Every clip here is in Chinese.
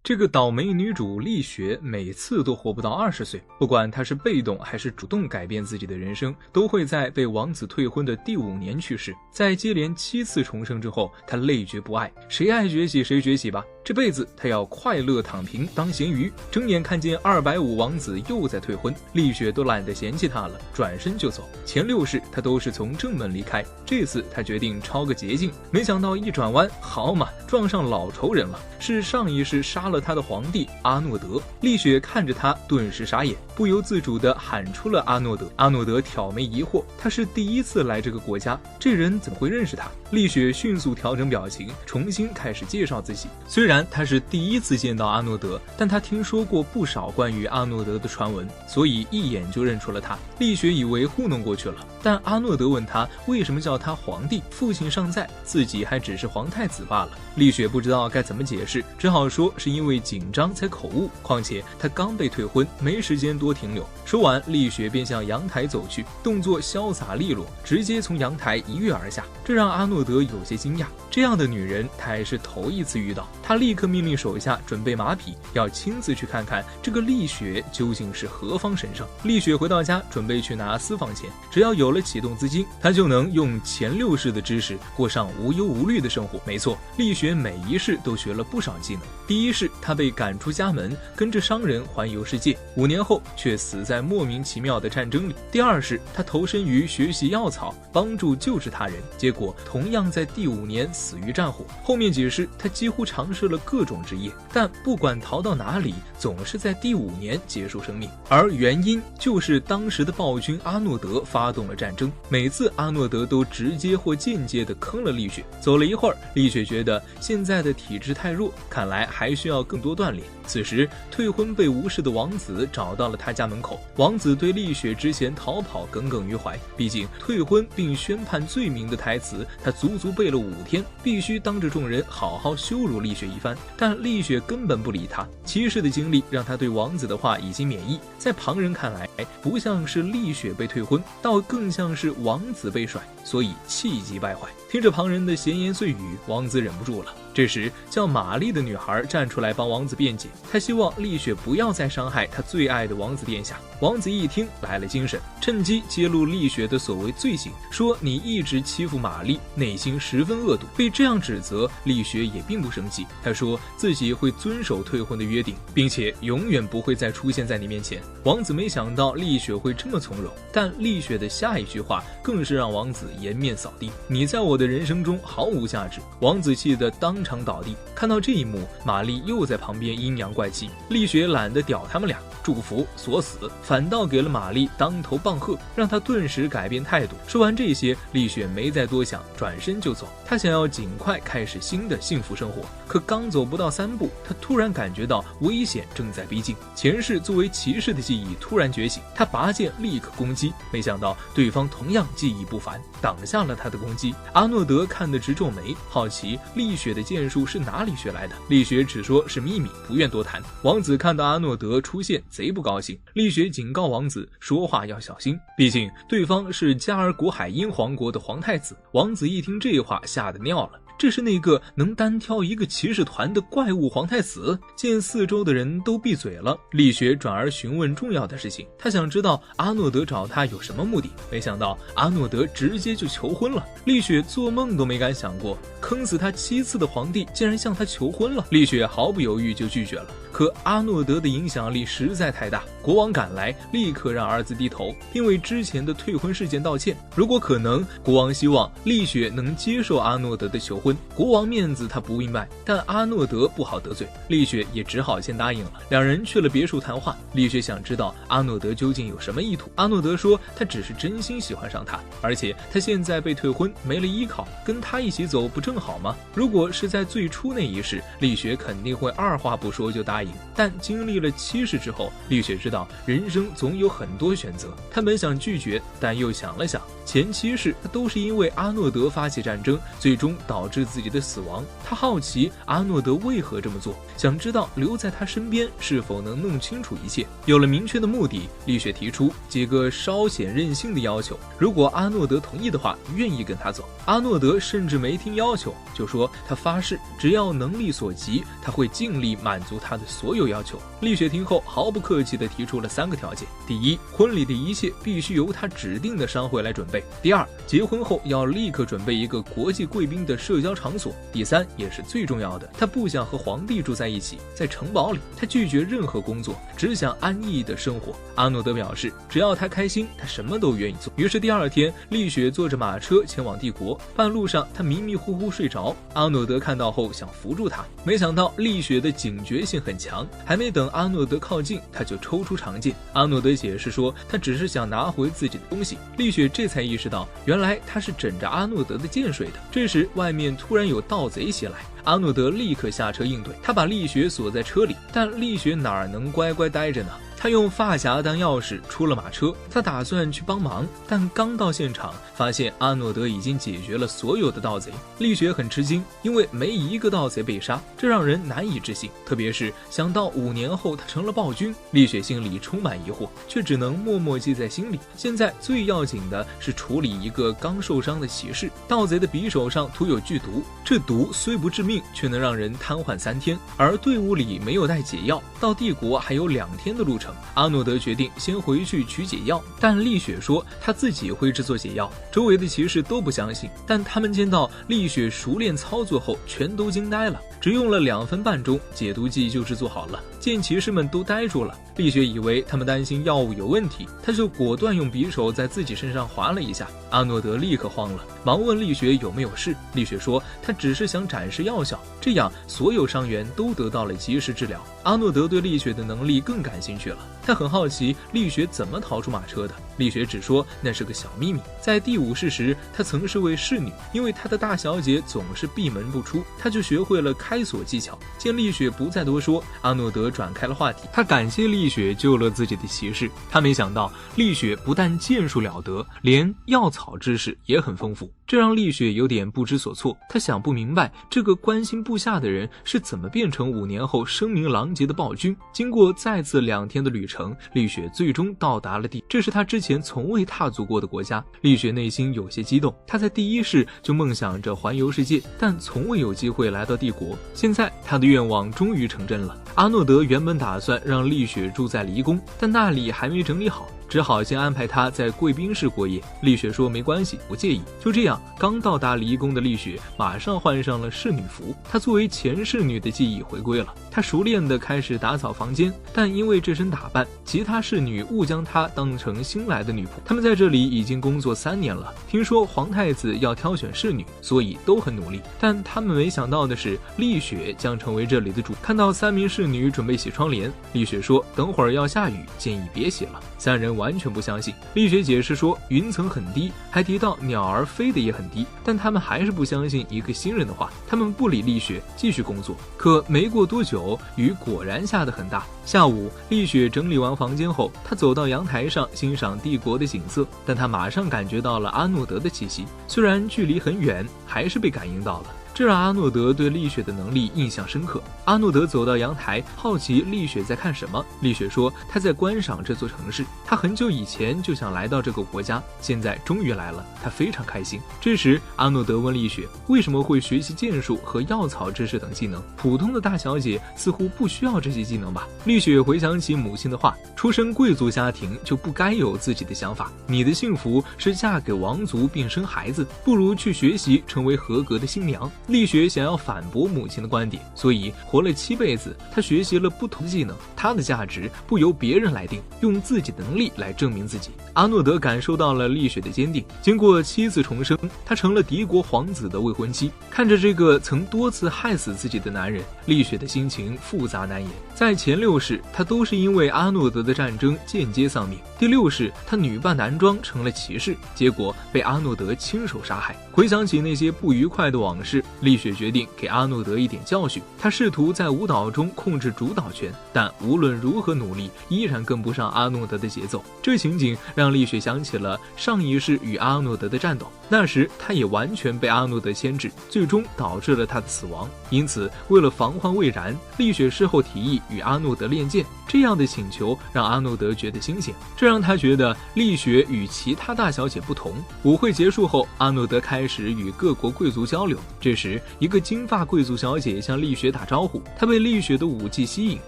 这个倒霉女主丽雪每次都活不到20岁，不管她是被动还是主动改变自己的人生，都会在被王子退婚的第5年去世。在接连7次重生之后，她累觉不爱，谁爱崛起谁崛起吧，这辈子她要快乐躺平当咸鱼。睁眼看见250王子又在退婚，丽雪都懒得嫌弃他了，转身就走。前6世她都是从正门离开，这次她决定抄个捷径，没想到一转弯，好嘛，撞上老仇人了，是上一世杀了他的皇帝阿诺德。丽雪看着他顿时傻眼，不由自主地喊出了阿诺德。阿诺德挑眉疑惑，他是第1次来这个国家，这人怎么会认识他？丽雪迅速调整表情，重新开始介绍自己。虽然他是第1次见到阿诺德，但他听说过不少关于阿诺德的传闻，所以一眼就认出了他。丽雪以为糊弄过去了，但阿诺德问他为什么叫他皇帝，父亲尚在，自己还只是皇太子罢了。丽雪不知道该怎么解释，只好说是因为紧张才口误，况且他刚被退婚，没时间多停留。说完，丽雪便向阳台走去，动作潇洒利落，直接从阳台一跃而下，这让阿诺德有些惊讶，这样的女人他还是头一次遇到。他立刻命令手下准备马匹，要亲自去看看这个丽雪究竟是何方神圣。丽雪回到家，准备去拿私房钱，只要有了启动资金，她就能用前6世的知识过上无忧无虑的生活。没错，丽雪每一世都学了不少技能。第1世，她被赶出家门，跟着商人环游世界，5年后却死在莫名其妙的战争里。第2世，她投身于学习药草，帮助救治他人，结果同样在第5年死于战火。后面几世，她几乎尝试了各种职业，但不管逃到哪里，总是在第5年结束生命。而原因就是当时的暴君阿诺德发动了战争，每次阿诺德都直接或间接地坑了丽雪。走了一会儿，丽雪觉得现在的体质太弱，看来还需要更多锻炼。此时退婚被无视的王子找到了他家门口，王子对丽雪之前逃跑耿耿于怀，毕竟退婚并宣判罪名的台词他足足背了5天，必须当着众人好好羞辱丽雪一番。但丽雪根本不理他，7世的经历让他对王子的话已经免疫，在旁人看来不像是丽雪被退婚，倒更像是王子被甩，所以气急败坏。听着旁人的闲言碎语，王子忍不住了。这时叫玛丽的女孩站出来帮王子辩解，她希望丽雪不要再伤害她最爱的王子殿下。王子一听来了精神，趁机揭露丽雪的所谓罪行，说你一直欺负玛丽，内心十分恶毒。被这样指责，丽雪也并不生气，她说自己会遵守退婚的约定，并且永远不会再出现在你面前。王子没想到丽雪会这么从容，但丽雪的下一句话更是让王子颜面扫地，你在我的人生中毫无价值。王子气得当场倒地。看到这一幕，玛丽又在旁边阴阳怪气，丽雪懒得屌他们俩，祝福锁死，反倒给了玛丽当头棒喝，让她顿时改变态度。说完这些，丽雪没再多想，转身就走。她想要尽快开始新的幸福生活，可刚走不到3步，她突然感觉到危险正在逼近。前世作为骑士的记忆突然觉醒，她拔剑立刻攻击，没想到对方同样技艺不凡，挡下了她的攻击。阿诺德看得直皱眉，好奇丽雪的剑术是哪里学来的。丽雪只说是秘密，不愿多谈。王子看到阿诺德出现，贼不高兴。丽雪警告王子说话要小心，毕竟对方是加尔古海因皇国的皇太子。王子一听这话，吓得尿了。这是那个能单挑一个骑士团的怪物皇太子。见四周的人都闭嘴了，丽雪转而询问重要的事情。她想知道阿诺德找她有什么目的，没想到阿诺德直接就求婚了。丽雪做梦都没敢想过，坑死她7次的皇帝竟然向她求婚了。丽雪毫不犹豫就拒绝了。可阿诺德的影响力实在太大，国王赶来，立刻让儿子低头，并为之前的退婚事件道歉。如果可能，国王希望丽雪能接受阿诺德的求婚。国王面子他不明白，但阿诺德不好得罪，丽雪也只好先答应了。两人去了别墅谈话，丽雪想知道阿诺德究竟有什么意图。阿诺德说他只是真心喜欢上他，而且他现在被退婚，没了依靠，跟他一起走不正好吗？如果是在最初那一世，丽雪肯定会二话不说就答应，但经历了7世之后，丽雪知道人生总有很多选择。她本想拒绝，但又想了想，前7世都是因为阿诺德发起战争，最终导致自己的死亡。他好奇阿诺德为何这么做，想知道留在他身边是否能弄清楚一切。有了明确的目的，丽雪提出几个稍显任性的要求，如果阿诺德同意的话，愿意跟他走。阿诺德甚至没听要求，就说他发誓只要能力所及，他会尽力满足他的所有要求。丽雪听后毫不客气地提出了3个条件：第一，婚礼的一切必须由他指定的商会来准备；第二，结婚后要立刻准备一个国际贵宾的社交场所；第三，也是最重要的，他不想和皇帝住在一起，在城堡里，他拒绝任何工作，只想安逸的生活。阿诺德表示，只要他开心，他什么都愿意做。于是第2天，丽雪坐着马车前往帝国，半路上他迷迷糊糊睡着，阿诺德看到后想扶住他，没想到丽雪的警觉性很强，还没等阿诺德靠近，他就抽出长剑。阿诺德解释说，他只是想拿回自己的东西。丽雪这才意识到，原来他是枕着阿诺德的剑睡的。这时外面突然有盗贼袭来，阿诺德立刻下车应对，他把丽雪锁在车里，但丽雪哪能乖乖待着呢？他用发匣当钥匙出了马车，他打算去帮忙，但刚到现场，发现阿诺德已经解决了所有的盗贼。丽雪很吃惊，因为没一个盗贼被杀，这让人难以置信。特别是想到5年后他成了暴君，丽雪心里充满疑惑，却只能默默记在心里。现在最要紧的是处理一个刚受伤的骑士，盗贼的匕首上涂有剧毒，这毒虽不致命，却能让人瘫痪3天，而队伍里没有带解药，到帝国还有2天的路程。阿诺德决定先回去取解药，但丽雪说她自己会制作解药。周围的骑士都不相信，但他们见到丽雪熟练操作后，全都惊呆了。只用了2分半钟，解毒剂就制作好了。见骑士们都呆住了，丽雪以为他们担心药物有问题，她就果断用匕首在自己身上划了一下。阿诺德立刻慌了，忙问丽雪有没有事。丽雪说她只是想展示药效，这样所有伤员都得到了及时治疗。阿诺德对丽雪的能力更感兴趣了，他很好奇丽雪怎么逃出马车的。丽雪只说那是个小秘密，在第5世时，她曾是位侍女，因为她的大小姐总是闭门不出，她就学会了开锁技巧。见丽雪不再多说，阿诺德转开了话题，他感谢丽雪救了自己的骑士。他没想到丽雪不但剑术了得，连药草知识也很丰富，这让丽雪有点不知所措。她想不明白这个关心部下的人是怎么变成5年后声名狼藉的暴君。经过再次2天的旅程，丽雪最终到达了这是她之前从未踏足过的国家。丽雪内心有些激动，她在第1世就梦想着环游世界，但从未有机会来到帝国。现在她的愿望终于成真了。阿诺德原本打算让丽雪住在离宫，但那里还没整理好，只好先安排她在贵宾室过夜。丽雪说没关系，不介意。就这样，刚到达离宫的丽雪马上换上了侍女服，她作为前侍女的记忆回归了。她熟练地开始打扫房间，但因为这身打扮，其他侍女误将她当成新来的女仆。她们在这里已经工作3年了，听说皇太子要挑选侍女，所以都很努力。但他们没想到的是，丽雪将成为这里的主。看到3名侍女准备洗窗帘，丽雪说等会儿要下雨，建议别洗了。3人完全不相信。丽雪解释说云层很低，还提到鸟儿飞得也很低，但他们还是不相信一个新人的话。他们不理丽雪，继续工作。可没过多久，雨果然下得很大。下午，丽雪整理完房间后，她走到阳台上欣赏帝国的景色，但她马上感觉到了阿诺德的气息，虽然距离很远，还是被感应到了。这让阿诺德对丽雪的能力印象深刻。阿诺德走到阳台，好奇丽雪在看什么。丽雪说她在观赏这座城市，她很久以前就想来到这个国家，现在终于来了，她非常开心。这时阿诺德问丽雪为什么会学习剑术和药草知识等技能，普通的大小姐似乎不需要这些技能吧。丽雪回想起母亲的话，出身贵族家庭就不该有自己的想法，你的幸福是嫁给王族并生孩子，不如去学习成为合格的新娘。丽雪想要反驳母亲的观点，所以活了7辈子，她学习了不同的技能。她的价值不由别人来定，用自己的能力来证明自己。阿诺德感受到了丽雪的坚定。经过7次重生，她成了敌国皇子的未婚妻。看着这个曾多次害死自己的男人，丽雪的心情复杂难言。在前6世，她都是因为阿诺德的战争间接丧命。第6世，她女扮男装成了骑士，结果被阿诺德亲手杀害。回想起那些不愉快的往事，丽雪决定给阿诺德一点教训。她试图在舞蹈中控制主导权，但无论如何努力，依然跟不上阿诺德的节奏。这情景让丽雪想起了上一世与阿诺德的战斗，那时她也完全被阿诺德牵制，最终导致了他的死亡。因此，为了防患未然，丽雪事后提议与阿诺德练剑。这样的请求让阿诺德觉得新鲜，这让他觉得丽雪与其他大小姐不同。舞会结束后，阿诺德开始与各国贵族交流。这时，一个金发贵族小姐向丽雪打招呼，她被丽雪的舞技吸引，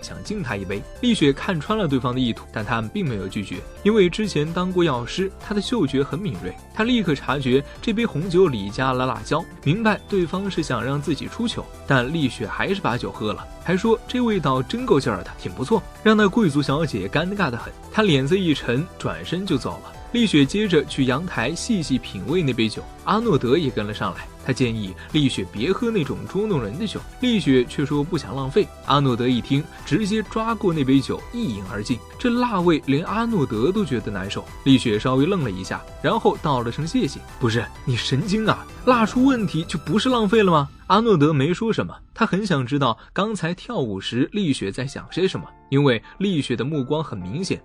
想敬她一杯。丽雪看穿了对方的意图，但他们并没有拒绝，因为之前当过药师，她的嗅觉很敏锐。她立刻察觉这杯红酒里加了辣椒，明白对方是想让自己出糗，但丽雪还是把酒喝了，还说这味道真够劲儿的，挺不错，让那贵族小姐尴尬得很。她脸色一沉，转身就走了。丽雪接着去阳台细细品味那杯酒，阿诺德也跟了上来。他建议丽雪别喝那种捉弄人的酒，丽雪却说不想浪费。阿诺德一听，直接抓过那杯酒一饮而尽，这辣味连阿诺德都觉得难受。丽雪稍微愣了一下，然后道了声谢谢。不是你神经啊，辣出问题就不是浪费了吗？阿诺德没说什么，他很想知道刚才跳舞时丽雪在想些什么，因为丽雪的目光很明显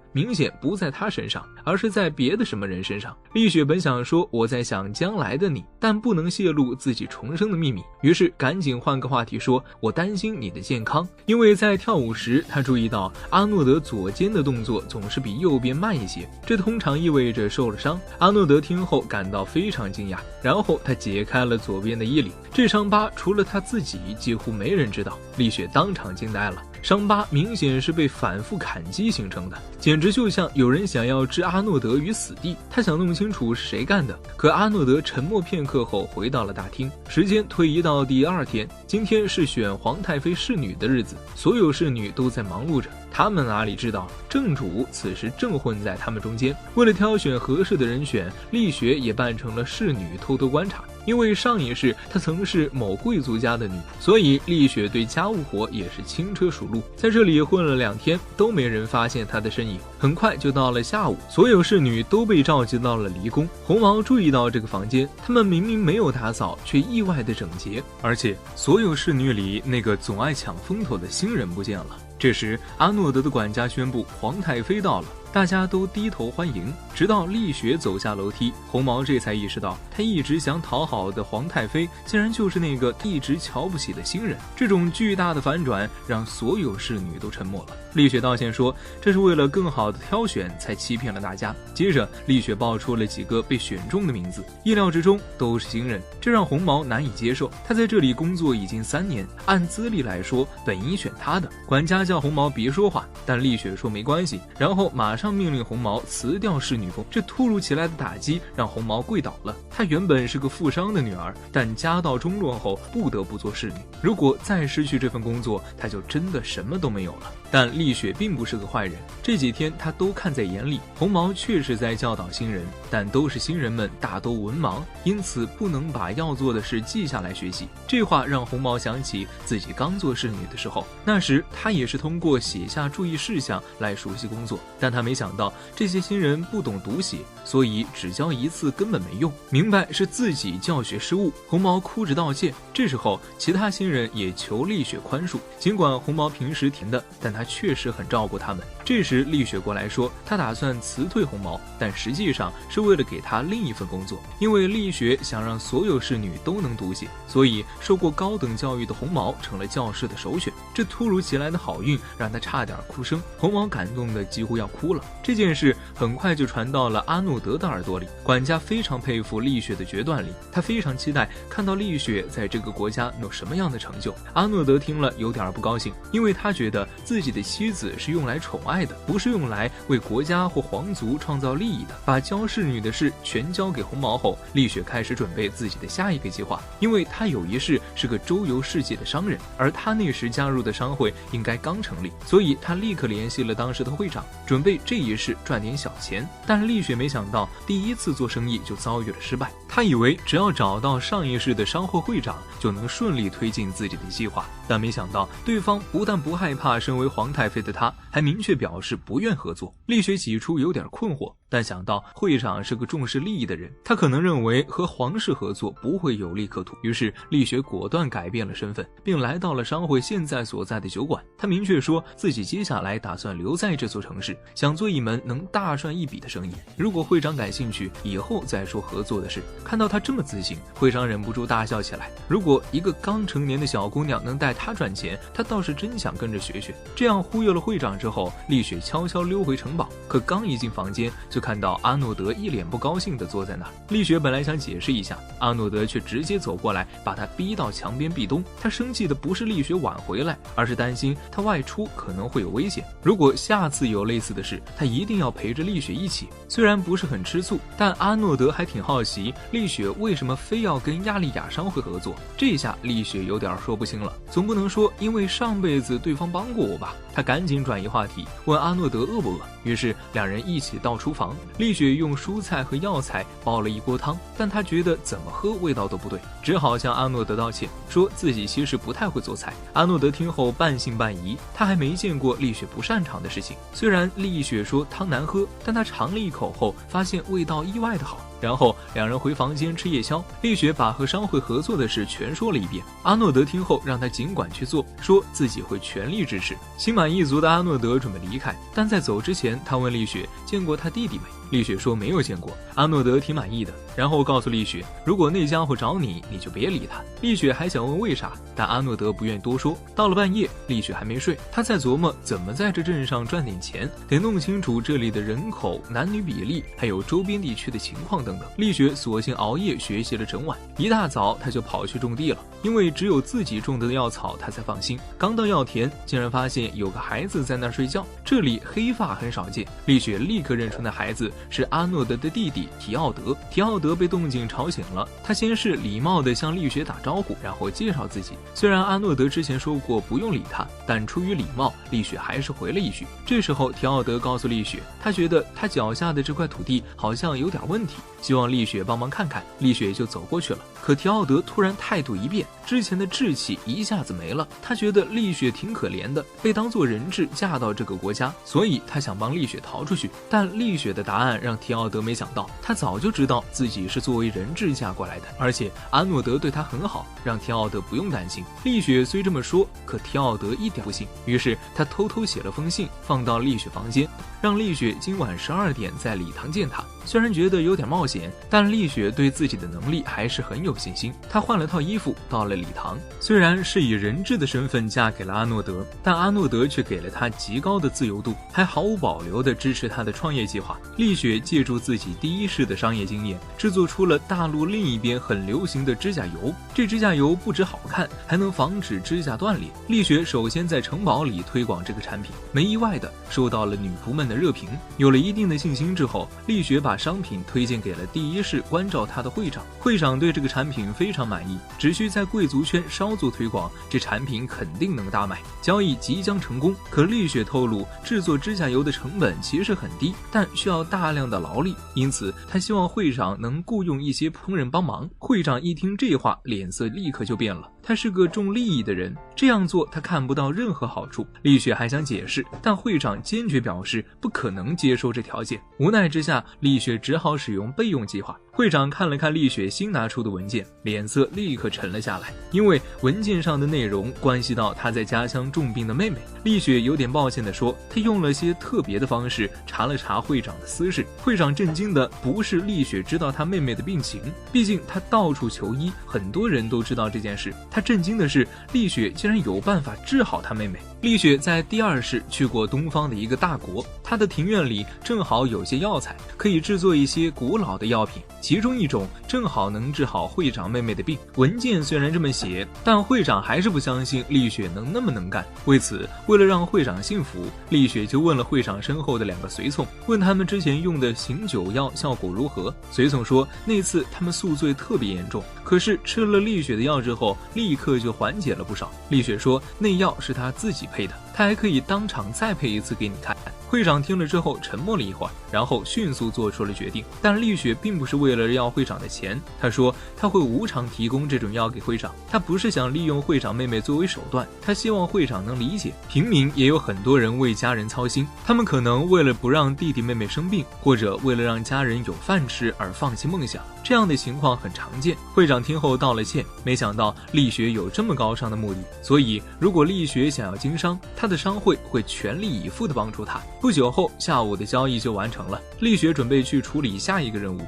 不在他身上，而是在别的什么人身上。丽雪本想说我在想将来的你，但不能泄露自己重生的秘密，于是赶紧换个话题说我担心你的健康。因为在跳舞时，他注意到阿诺德左肩的动作总是比右边慢一些，这通常意味着受了伤。阿诺德听后感到非常惊讶，然后他解开了左边的衣领，这伤疤除了他自己几乎没人知道。丽雪当场惊呆了，伤疤明显是被反复砍击形成的，简直就像有人想要置阿诺德于死地。他想弄清楚是谁干的，可阿诺德沉默片刻后回到了大厅。时间推移到第二天，今天是选皇太妃侍女的日子，所有侍女都在忙碌着。他们哪里知道，正主此时正混在他们中间。为了挑选合适的人选，丽雪也扮成了侍女偷偷观察。因为上一世她曾是某贵族家的女仆，所以丽雪对家务活也是轻车熟路。在这里混了2天，都没人发现她的身影。很快就到了下午，所有侍女都被召集到了离宫。红毛注意到这个房间，他们明明没有打扫，却意外的整洁，而且所有侍女里那个总爱抢风头的新人不见了。这时，阿诺德的管家宣布皇太妃到了，大家都低头欢迎。直到丽雪走下楼梯，红毛这才意识到，他一直想讨好的皇太妃，竟然就是那个一直瞧不起的新人。这种巨大的反转让所有侍女都沉默了。丽雪道歉说，这是为了更好的挑选才欺骗了大家。接着，丽雪报出了几个被选中的名字，意料之中都是新人，这让红毛难以接受。他在这里工作已经3年，按资历来说，本应选他的。管家叫红毛别说话，但丽雪说没关系，然后马上命令红毛辞掉侍女风。这突如其来的打击让红毛跪倒了。她原本是个富商的女儿，但家道中落后不得不做侍女。如果再失去这份工作，她就真的什么都没有了。但丽雪并不是个坏人，这几天她都看在眼里。红毛确实在教导新人，但都是新人们大都文盲，因此不能把要做的事记下来学习。这话让红毛想起自己刚做侍女的时候，那时他也是通过写下注意事项来熟悉工作，但他没想到这些新人不懂读写，所以只教1次根本没用，明白是自己教学失误。红毛哭着道歉。这时候其他新人也求丽雪宽恕，尽管红毛平时甜的，但他确实很照顾他们。这时丽雪过来说，她打算辞退红毛，但实际上是为了给他另一份工作。因为丽雪想让所有侍女都能读写，所以受过高等教育的红毛成了教师的首选。这突如其来的好运让他差点哭声，红毛感动的几乎要哭了。这件事很快就传到了阿诺德的耳朵里，管家非常佩服丽雪的决断力，他非常期待看到丽雪在这个国家有什么样的成就。阿诺德听了有点不高兴，因为他觉得自己的妻子是用来宠爱的，不是用来为国家或皇族创造利益的。把教侍女的事全交给红毛后，丽雪开始准备自己的下一个计划，因为她有一世是个周游世界的商人，而她那时加入的商会应该刚成立，所以她立刻联系了当时的会长，准备这一世赚点小钱。但是丽雪没想到第1次做生意就遭遇了失败，她以为只要找到上一世的商会会长就能顺利推进自己的计划，但没想到对方不但不害怕身为皇太妃的她，还明确表示不愿合作。丽雪起初有点困惑，但想到会长是个重视利益的人，他可能认为和皇室合作不会有利可图，于是丽雪果断改变了身份，并来到了商会现在所在的酒馆。他明确说自己接下来打算留在这座城市，想做一门能大赚一笔的生意。如果会长感兴趣，以后再说合作的事。看到他这么自信，会长忍不住大笑起来。如果一个刚成年的小姑娘能带他赚钱，他倒是真想跟着学学。这样忽悠了会长之后，丽雪悄悄溜回城堡，可刚一进房间，就看到阿诺德一脸不高兴地坐在那儿。丽雪本来想解释一下，阿诺德却直接走过来，把他逼到墙边壁咚。他生气的不是丽雪晚回来，而是担心他外出可能会有危险。如果下次有类似的事，他一定要陪着丽雪一起。虽然不是很吃醋，但阿诺德还挺好奇丽雪为什么非要跟亚利亚商会合作。这下丽雪有点说不清了，总不能说因为上辈子对方帮过我吧。他赶紧转移话题，问阿诺德饿不饿。于是两人一起到厨房，丽雪用蔬菜和药材煲了一锅汤，但她觉得怎么喝味道都不对，只好向阿诺德道歉，说自己其实不太会做菜。阿诺德听后半信半疑，他还没见过丽雪不擅长的事情。虽然丽雪说汤难喝，但他尝了一口后发现味道意外的好。然后两人回房间吃夜宵，丽雪把和商会合作的事全说了一遍。阿诺德听后让他尽管去做，说自己会全力支持。心满意足的阿诺德准备离开，但在走之前，他问丽雪见过他弟弟没？丽雪说没有见过。阿诺德挺满意的，然后告诉丽雪，如果那家伙找你，你就别理他。丽雪还想问为啥，但阿诺德不愿多说。到了半夜，丽雪还没睡，她在琢磨怎么在这镇上赚点钱，得弄清楚这里的人口、男女比例，还有周边地区的情况等等。丽雪索性熬夜学习了整晚，一大早她就跑去种地了，因为只有自己种的药草她才放心。刚到药田，竟然发现有个孩子在那儿睡觉，这里黑发很少见。丽雪立刻认出那孩子是阿诺德的弟弟提奥德。提奥德被动静吵醒了，他先是礼貌地向丽雪打招呼，然后介绍自己。虽然阿诺德之前说过不用理他，但出于礼貌，丽雪还是回了一句。这时候提奥德告诉丽雪，他觉得他脚下的这块土地好像有点问题，希望丽雪帮忙看看。丽雪就走过去了，可提奥德突然态度一变，之前的志气一下子没了。他觉得丽雪挺可怜的，被当作人质嫁到这个国家，所以他想帮丽雪逃出去。但丽雪的答案让提奥德没想到，他早就知道自己是作为人质嫁过来的，而且阿诺德对他很好，让提奥德不用担心。丽雪虽这么说，可提奥德一点不信，于是他偷偷写了封信放到丽雪房间，让丽雪今晚12点在礼堂见他。虽然觉得有点冒险，但丽雪对自己的能力还是很有信心。她换了套衣服到了礼堂，虽然是以人质的身份嫁给了阿诺德，但阿诺德却给了她极高的自由度，还毫无保留地支持她的创业计划。丽雪借助自己第一世的商业经验，制作出了大陆另一边很流行的指甲油。这指甲油不止好看，还能防止指甲断裂。丽雪首先在城堡里推广这个产品，没意外的受到了女仆们的热评。有了一定的信心之后，丽雪把商品推荐给了第一世关照她的会长。会长对这个产品非常满意，只需在贵族圈稍作推广，这产品肯定能大卖，交易即将成功。可丽雪透露，制作指甲油的成本其实很低，但需要大量的劳力，因此她希望会长能雇佣一些烹饪帮忙。会长一听这话，脸色立刻就变了。他是个重利益的人，这样做他看不到任何好处。丽雪还想解释，但会长坚决表示不可能接受这条件。无奈之下，丽雪只好使用备用计划。会长看了看丽雪新拿出的文件，脸色立刻沉了下来，因为文件上的内容关系到他在家乡重病的妹妹。丽雪有点抱歉地说，他用了些特别的方式查了查会长的私事。会长震惊的不是丽雪知道他妹妹的病情，毕竟他到处求医，很多人都知道这件事。他震惊的是丽雪竟然有办法治好他妹妹。丽雪在第二世去过东方的一个大国，她的庭院里正好有些药材，可以制作一些古老的药品，其中一种正好能治好会长妹妹的病。文件虽然这么写，但会长还是不相信丽雪能那么能干。为此，为了让会长信服，丽雪就问了会长身后的2个随从，问他们之前用的醒酒药效果如何。随从说，那次他们宿醉特别严重，可是吃了丽雪的药之后，立刻就缓解了不少。丽雪说，那药是她自己配的，她还可以当场再配一次给你看。会长听了之后沉默了一会儿，然后迅速做出了决定。但丽雪并不是为了要会长的钱，她说她会无偿提供这种药给会长，她不是想利用会长妹妹作为手段，她希望会长能理解，平民也有很多人为家人操心，他们可能为了不让弟弟妹妹生病，或者为了让家人有饭吃而放弃梦想，这样的情况很常见。会长听后道了歉，没想到丽雪有这么高尚的目的，所以如果丽雪想要经商，她的商会会全力以赴地帮助她。不久后，下午的交易就完成了，丽雪准备去处理下一个任务，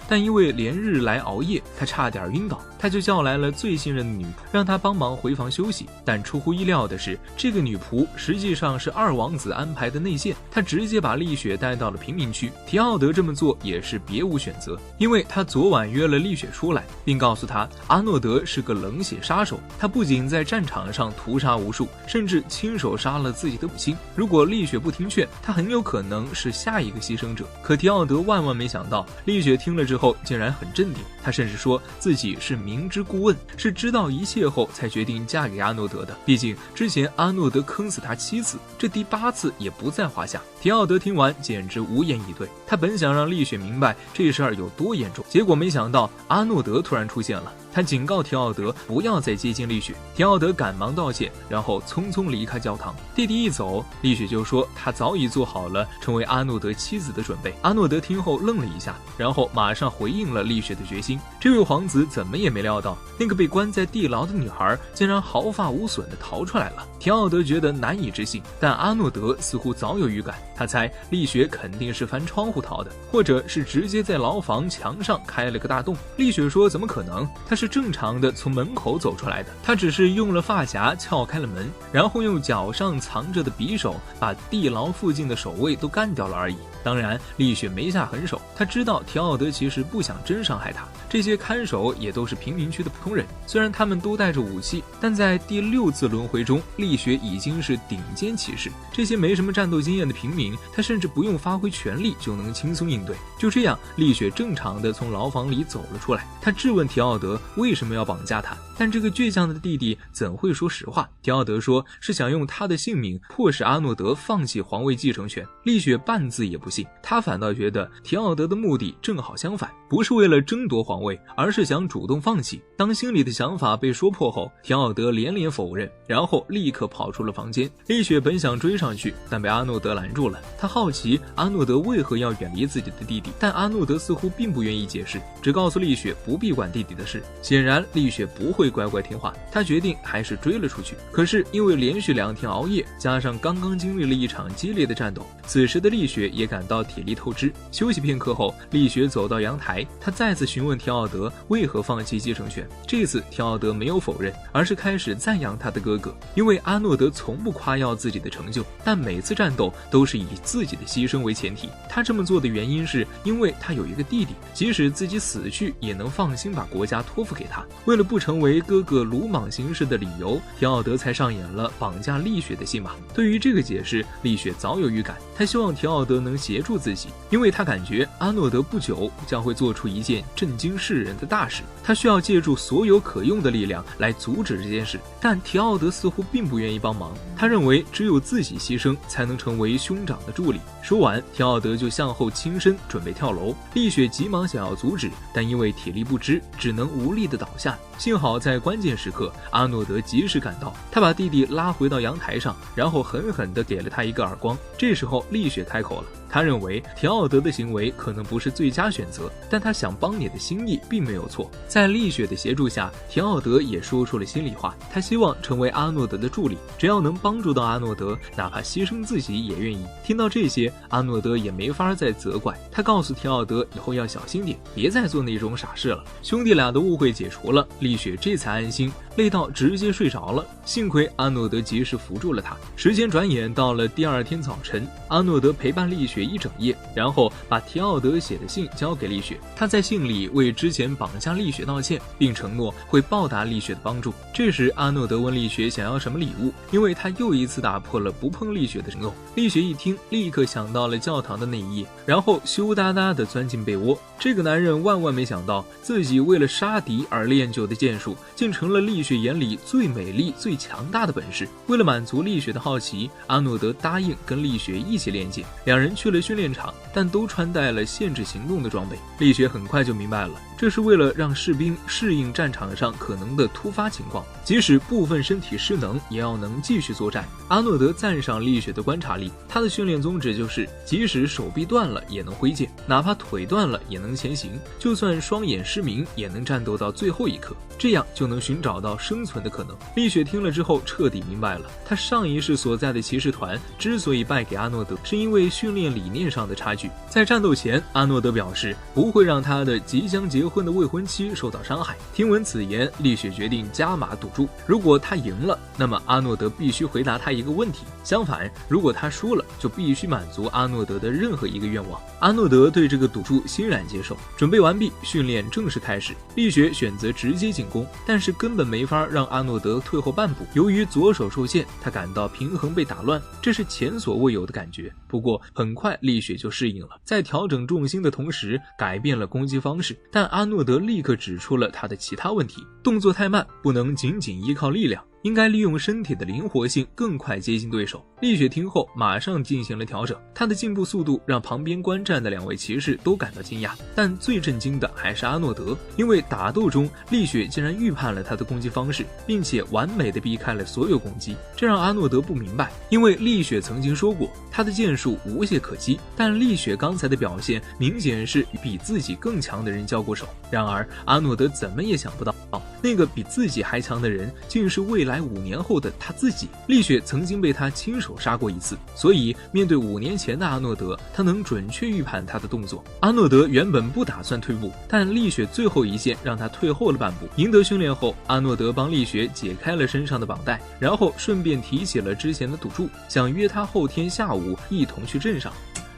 但因为连日来熬夜，她差点晕倒，她就叫来了最信任的女仆，让她帮忙回房休息。但出乎意料的是，这个女仆实际上是二王子安排的内线，她直接把丽雪带到了贫民区。提奥德这么做也是别无选择，因为他昨晚约了丽雪出来，并告诉她阿诺德是个冷血杀手，他不仅在战场上屠杀无数，甚至亲手杀了自己的母亲。如果丽雪不听劝，他很有可能是下一个牺牲者。可提奥德万万没想到，丽雪听了之后竟然很镇定，她甚至说自己是明知故问，是知道一切后才决定嫁给阿诺德的。毕竟之前阿诺德坑死他7次，这第8次也不在话下。提奥德听完简直无言以对，他本想让丽雪明白这事儿有多严重，结果没想到阿诺德突然出现了。他警告提奥德不要再接近丽雪，提奥德赶忙道歉，然后匆匆离开教堂。弟弟一走，丽雪就说他早已做好了成为阿诺德妻子的准备。阿诺德听后愣了一下，然后马上回应了丽雪的决心。这位皇子怎么也没料到，那个被关在地牢的女孩竟然毫发无损地逃出来了。提奥德觉得难以置信，但阿诺德似乎早有预感，他猜丽雪肯定是翻窗户逃的，或者是直接在牢房墙上开了个大洞。丽雪说怎么可能，她是正常的从门口走出来的，她只是用了发夹撬开了门，然后用脚上藏着的匕首把地牢附近的守卫都干掉了而已。当然丽雪没下狠手，她知道提奥德其实不想真伤害她，这些看守也都是贫民区的普通人，虽然他们都带着武器，但在第6次轮回中，丽雪已经是顶尖骑士，这些没什么战斗经验的平民，她甚至不用发挥全力就能轻松应对。就这样，丽雪正常的从牢房里走了出来，她质问提奥德为什么要绑架她，但这个倔强的弟弟怎会说实话？提奥德说是想用他的性命迫使阿诺德放弃皇位继承权。丽雪半字也不信，他反倒觉得提奥德的目的正好相反，不是为了争夺皇位，而是想主动放弃。当心里的想法被说破后，提奥德连连否认，然后立刻跑出了房间。丽雪本想追上去，但被阿诺德拦住了。他好奇阿诺德为何要远离自己的弟弟，但阿诺德似乎并不愿意解释，只告诉丽雪不必管弟弟的事。显然丽雪不会乖乖听话，她决定还是追了出去。可是因为连续2天熬夜，加上刚刚经历了一场激烈的战斗，此时的丽雪也感到体力透支。休息片刻后，丽雪走到阳台，她再次询问提奥德为何放弃继承权。这次提奥德没有否认，而是开始赞扬他的哥哥，因为阿诺德从不夸耀自己的成就，但每次战斗都是以自己的牺牲为前提。他这么做的原因是因为他有一个弟弟，即使自己死去也能放心把国家托付给他。为了不成为哥哥鲁莽行事的理由，提奥德才上演了绑架丽雪的戏码。对于这个解释，丽雪早有预感，她希望提奥德能协助自己，因为她感觉阿诺德不久将会做出一件震惊世人的大事，她需要借助所有可用的力量来阻止这件事。但提奥德似乎并不愿意帮忙，他认为只有自己牺牲才能成为兄长的助力。说完，提奥德就向后倾身准备跳楼，丽雪急忙想要阻止，但因为体力不支，只能无力地倒下。幸好在关键时刻，阿诺德及时赶到，他把弟弟拉回到阳台上，然后狠狠地给了他一个耳光。这时候丽雪开口了，他认为提奥德的行为可能不是最佳选择，但他想帮你的心意并没有错。在丽雪的协助下，提奥德也说出了心里话，他希望成为阿诺德的助理，只要能帮助到阿诺德，哪怕牺牲自己也愿意。听到这些，阿诺德也没法再责怪，他告诉提奥德以后要小心点，别再做那种傻事了。兄弟俩的误会解除了，丽雪这才安心，累到直接睡着了。幸亏阿诺德及时扶住了他。时间转眼到了第2天早晨，阿诺德陪伴丽雪雪一整夜，然后把提奥德写的信交给丽雪。他在信里为之前绑架丽雪道歉，并承诺会报答丽雪的帮助。这时阿诺德问丽雪想要什么礼物，因为他又一次打破了不碰丽雪的承诺。丽雪一听，立刻想到了教堂的那一夜，然后羞答答地钻进被窝。这个男人万万没想到，自己为了杀敌而练就的剑术，竟成了丽雪眼里最美丽、最强大的本事。为了满足丽雪的好奇，阿诺德答应跟丽雪一起练剑。两人去了训练场，但都穿戴了限制行动的装备。丽雪很快就明白了，这是为了让士兵适应战场上可能的突发情况，即使部分身体失能，也要能继续作战。阿诺德赞赏丽雪的观察力，他的训练宗旨就是，即使手臂断了也能挥剑，哪怕腿断了也能前行，就算双眼失明也能战斗到最后一刻，这样就能寻找到生存的可能。丽雪听了之后彻底明白了，他上一世所在的骑士团之所以败给阿诺德，是因为训练理念上的差距。在战斗前，阿诺德表示不会让他的即将结婚的未婚妻受到伤害。听闻此言，丽雪决定加码赌注，如果他赢了，那么阿诺德必须回答他一个问题，相反，如果他输了，就必须满足阿诺德的任何一个愿望。阿诺德对这个赌注欣然接受。准备完毕，训练正式开始。丽雪选择直接进攻，但是根本没法让阿诺德退后半步。由于左手受限，他感到平衡被打乱，这是前所未有的感觉。不过很快丽雪就适应了，在调整重心的同时改变了攻击方式。但阿诺德立刻指出了他的其他问题：动作太慢，不能仅仅依靠力量，应该利用身体的灵活性，更快接近对手。丽雪听后马上进行了调整，她的进步速度让旁边观战的两位骑士都感到惊讶。但最震惊的还是阿诺德，因为打斗中丽雪竟然预判了他的攻击方式，并且完美的避开了所有攻击。这让阿诺德不明白，因为丽雪曾经说过他的剑术无懈可击，但丽雪刚才的表现明显是与比自己更强的人交过手。然而阿诺德怎么也想不到，那个比自己还强的人竟是未来5年后的他自己。丽雪曾经被他亲手杀过一次，所以面对5年前的阿诺德，他能准确预判他的动作。阿诺德原本不打算退步，但丽雪最后一剑让他退后了半步。赢得训练后，阿诺德帮丽雪解开了身上的绑带，然后顺便提起了之前的赌注，想约她后天下午一同去镇上。